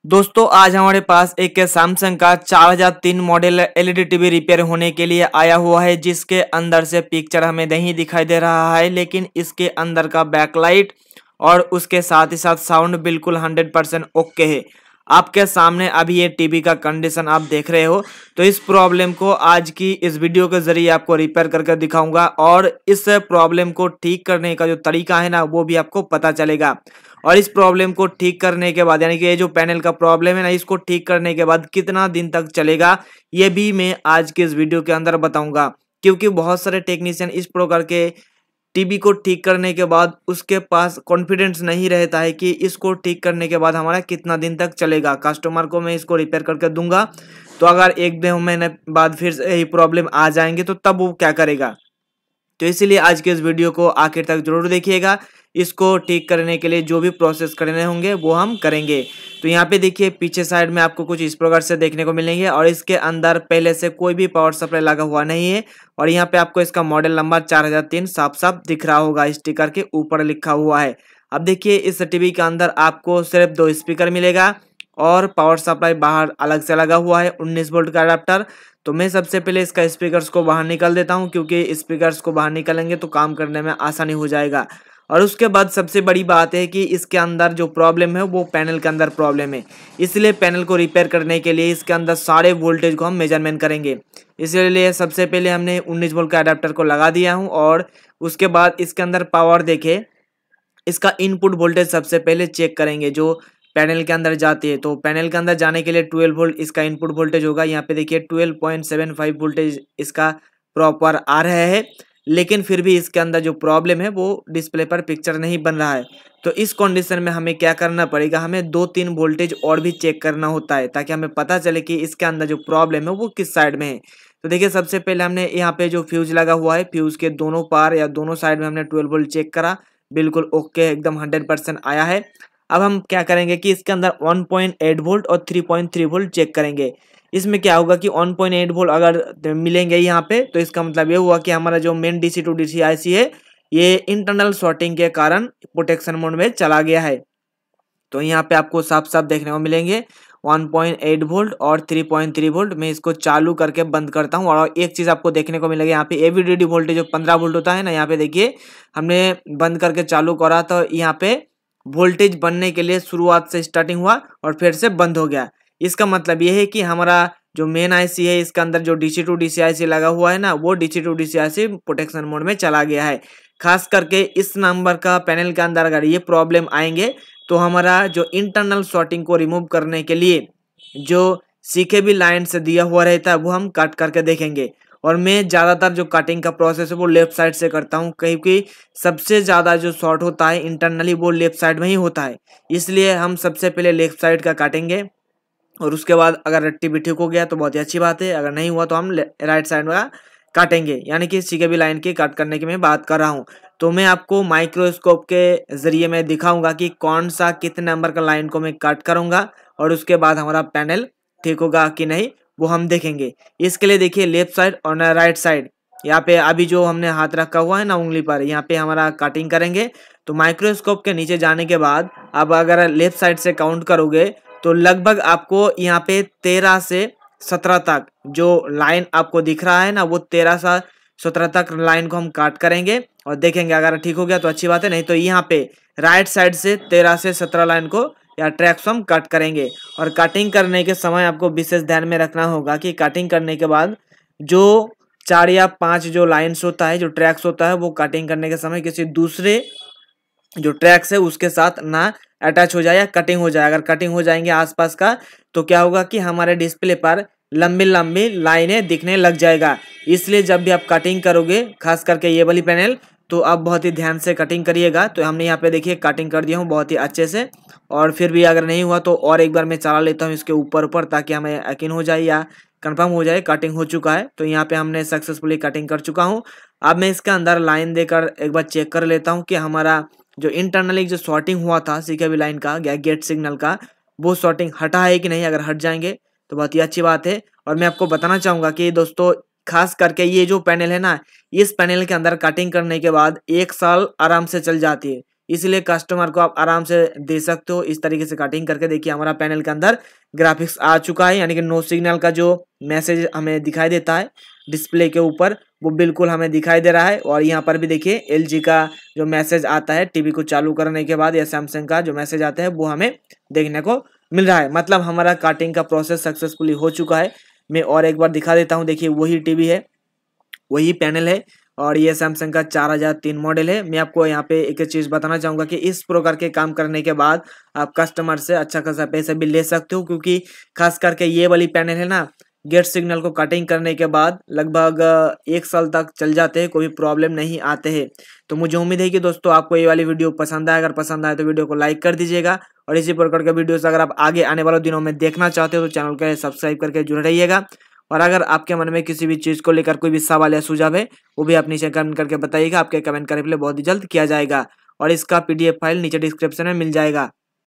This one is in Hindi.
दोस्तों आज हमारे पास एक सैमसंग का 4003 मॉडल एलईडी टीवी रिपेयर होने के लिए आया हुआ है, जिसके अंदर से पिक्चर हमें नहीं दिखाई दे रहा है, लेकिन इसके अंदर का बैकलाइट और उसके साथ ही साथ साउंड बिल्कुल 100% ओके है। आपके सामने अभी ये टीवी का कंडीशन आप देख रहे हो। तो इस प्रॉब्लम को आज की इस वीडियो के जरिए आपको रिपेयर करके दिखाऊंगा और इस प्रॉब्लम को ठीक करने का जो तरीका है ना वो भी आपको पता चलेगा। और इस प्रॉब्लम को ठीक करने के बाद यानी कि ये जो पैनल का प्रॉब्लम है ना, इसको ठीक करने के बाद कितना दिन तक चलेगा ये भी मैं आज के इस वीडियो के अंदर बताऊंगा। क्योंकि बहुत सारे टेक्नीशियन इस प्रकार के टीवी को ठीक करने के बाद उसके पास कॉन्फिडेंस नहीं रहता है कि इसको ठीक करने के बाद हमारा कितना दिन तक चलेगा। कस्टमर को मैं इसको रिपेयर करके दूंगा, तो अगर एक दो महीने बाद फिर से यही प्रॉब्लम आ जाएंगे तो तब वो क्या करेगा। तो इसीलिए आज के इस वीडियो को आखिर तक जरूर देखिएगा। इसको ठीक करने के लिए जो भी प्रोसेस करने होंगे वो हम करेंगे। तो यहाँ पे देखिए पीछे साइड में आपको कुछ इस प्रकार से देखने को मिलेंगे और इसके अंदर पहले से कोई भी पावर सप्लाई लगा हुआ नहीं है। और यहाँ पे आपको इसका मॉडल नंबर 4003 साफ साफ दिख रहा होगा, स्टिकर के ऊपर लिखा हुआ है। अब देखिए इस टीवी के अंदर आपको सिर्फ 2 स्पीकर मिलेगा और पावर सप्लाई बाहर अलग से लगा हुआ है 19 वोल्ट का अडाप्टर। तो मैं सबसे पहले इसका स्पीकर्स को बाहर निकाल देता हूं, क्योंकि स्पीकर्स को बाहर निकालेंगे तो काम करने में आसानी हो जाएगा। और उसके बाद सबसे बड़ी बात है कि इसके अंदर जो प्रॉब्लम है वो पैनल के अंदर प्रॉब्लम है। इसलिए पैनल को रिपेयर करने के लिए इसके अंदर सारे वोल्टेज को हम मेजरमेंट करेंगे। इसलिए सबसे पहले हमने 19 वोल्ट का अडाप्टर को लगा दिया हूँ और उसके बाद इसके अंदर पावर देखे, इसका इनपुट वोल्टेज सबसे पहले चेक करेंगे जो पैनल के अंदर जाती है। तो पैनल के अंदर जाने के लिए 12 वोल्ट इसका इनपुट वोल्टेज होगा। यहाँ पे देखिए 12.75 वोल्टेज इसका प्रॉपर आ रहा है, लेकिन फिर भी इसके अंदर जो प्रॉब्लम है वो डिस्प्ले पर पिक्चर नहीं बन रहा है। तो इस कंडीशन में हमें क्या करना पड़ेगा, हमें 2-3 वोल्टेज और भी चेक करना होता है ताकि हमें पता चले कि इसके अंदर जो प्रॉब्लम है वो किस साइड में है। तो देखिए सबसे पहले हमने यहाँ पे जो फ्यूज लगा हुआ है, फ्यूज के दोनों पार या दोनों साइड में हमने 12 वोल्ट चेक करा, बिल्कुल ओके एकदम 100% आया है। अब हम क्या करेंगे कि इसके अंदर 1.8 वोल्ट और 3.3 वोल्ट चेक करेंगे। इसमें क्या होगा कि 1.8 वोल्ट अगर मिलेंगे यहाँ पे तो इसका मतलब ये हुआ कि हमारा जो main DC to DC IC है ये इंटरनल शॉर्टिंग के कारण प्रोटेक्शन मोड में चला गया है। तो यहाँ पे आपको साफ साफ देखने को मिलेंगे 1.8 वोल्ट और 3.3 वोल्ट। मैं इसको चालू करके बंद करता हूँ और एक चीज आपको देखने को मिलेगा, यहाँ पे एवीडीडी वोल्टेज जो 15 वोल्ट होता है ना, यहाँ पे देखिए हमने बंद करके चालू करा तो यहाँ पे वोल्टेज बनने के लिए शुरुआत से स्टार्टिंग हुआ और फिर से बंद हो गया। इसका मतलब ये है कि हमारा जो मेन आईसी है इसके अंदर जो डीसी टू डीसी आईसी लगा हुआ है ना, वो DC to DC IC protection mode में चला गया है। खास करके इस नंबर का पैनल के अंदर अगर ये प्रॉब्लम आएंगे तो हमारा जो इंटरनल शॉर्टिंग को रिमूव करने के लिए जो सीकेबी लाइन से दिया हुआ रहता है वो हम कट करके देखेंगे। और मैं ज़्यादातर जो कटिंग का प्रोसेस है वो लेफ्ट साइड से करता हूँ, क्योंकि सबसे ज़्यादा जो शॉर्ट होता है इंटरनली वो लेफ्ट साइड में ही होता है। इसलिए हम सबसे पहले लेफ्ट साइड का काटेंगे और उसके बाद अगर रट्टी भी ठीक हो गया तो बहुत ही अच्छी बात है, अगर नहीं हुआ तो हम राइट साइड में काटेंगे। यानी कि सीकेबी लाइन की कट करने की मैं बात कर रहा हूँ। तो मैं आपको माइक्रोस्कोप के जरिए मैं दिखाऊंगा कि कौन सा कितने नंबर का लाइन को मैं कट करूंगा और उसके बाद हमारा पैनल ठीक होगा कि नहीं वो हम देखेंगे। इसके लिए देखिए लेफ्ट साइड और राइट साइड, यहाँ पे अभी जो हमने हाथ रखा हुआ है ना उंगली पर, यहाँ पे हमारा कटिंग करेंगे। तो माइक्रोस्कोप के नीचे जाने के बाद अब अगर लेफ्ट साइड से काउंट करोगे तो लगभग आपको यहाँ पे 13 से 17 तक जो लाइन आपको दिख रहा है ना, वो 13 से 17 तक लाइन को हम काट करेंगे और देखेंगे। अगर ठीक हो गया तो अच्छी बात है, नहीं तो यहाँ पे राइट साइड से 13 से 17 लाइन को या ट्रैक्स हम कट करेंगे। और कटिंग करने के समय आपको विशेष ध्यान में रखना होगा कि कटिंग करने के बाद जो 4 या 5 जो लाइन्स होता है, जो ट्रैक्स होता है, वो कटिंग करने के समय किसी दूसरे जो ट्रैक्स है उसके साथ ना अटैच हो जाए या कटिंग हो जाए। अगर कटिंग हो जाएंगे आसपास का तो क्या होगा कि हमारे डिस्प्ले पर लंबी लंबी लाइनें दिखने लग जाएगा। इसलिए जब भी आप कटिंग करोगे, खास करके ये वाली पैनल, तो आप बहुत ही ध्यान से कटिंग करिएगा। तो हमने यहाँ पे देखिए कटिंग कर दिया हूँ बहुत ही अच्छे से। और फिर भी अगर नहीं हुआ तो और एक बार मैं चला लेता हूँ इसके ऊपर ऊपर, ताकि हमें यकीन हो जाए या कंफर्म हो जाए कटिंग हो चुका है। तो यहाँ पे हमने सक्सेसफुली कटिंग कर चुका हूँ। अब मैं इसके अंदर लाइन देकर एक बार चेक कर लेता हूँ कि हमारा जो इंटरनली जो शॉर्टिंग हुआ था सीकेबी लाइन का या गेट सिग्नल का, वो शॉर्टिंग हटा है कि नहीं। अगर हट जाएंगे तो बहुत ही अच्छी बात है। और मैं आपको बताना चाहूंगा कि दोस्तों खास करके ये जो पैनल है ना, इस पैनल के अंदर कटिंग करने के बाद 1 साल आराम से चल जाती है। इसलिए कस्टमर को आप आराम से दे सकते हो इस तरीके से कटिंग करके। देखिए हमारा पैनल के अंदर ग्राफिक्स आ चुका है, यानी कि नो सिग्नल का जो मैसेज हमें दिखाई देता है डिस्प्ले के ऊपर वो बिल्कुल हमें दिखाई दे रहा है। और यहाँ पर भी देखिए LG का जो मैसेज आता है टीवी को चालू करने के बाद, या सैमसंग का जो मैसेज आता है वो हमें देखने को मिल रहा है। मतलब हमारा कटिंग का प्रोसेस सक्सेसफुली हो चुका है। मैं और एक बार दिखा देता हूँ। देखिए वही टीवी है, वही पैनल है और ये सैमसंग का 4003 मॉडल है। मैं आपको यहाँ पे एक चीज़ बताना चाहूँगा कि इस प्रकार के काम करने के बाद आप कस्टमर से अच्छा खासा पैसा भी ले सकते हो, क्योंकि खास करके ये वाली पैनल है ना, गेट सिग्नल को कटिंग करने के बाद लगभग 1 साल तक चल जाते हैं, कोई प्रॉब्लम नहीं आते हैं। तो मुझे उम्मीद है कि दोस्तों आपको ये वाली वीडियो पसंद आए। अगर पसंद आए तो वीडियो को लाइक कर दीजिएगा और इसी प्रकार के वीडियोस अगर आप आगे आने वाले दिनों में देखना चाहते हो तो चैनल को सब्सक्राइब करके जुड़े रहिएगा। और अगर आपके मन में किसी भी चीज़ को लेकर कोई भी सवाल या सुझाव है वो भी आप नीचे कमेंट करके बताइएगा। आपके कमेंट का रिप्लाई बहुत ही जल्द किया जाएगा और इसका PDF फाइल नीचे डिस्क्रिप्शन में मिल जाएगा।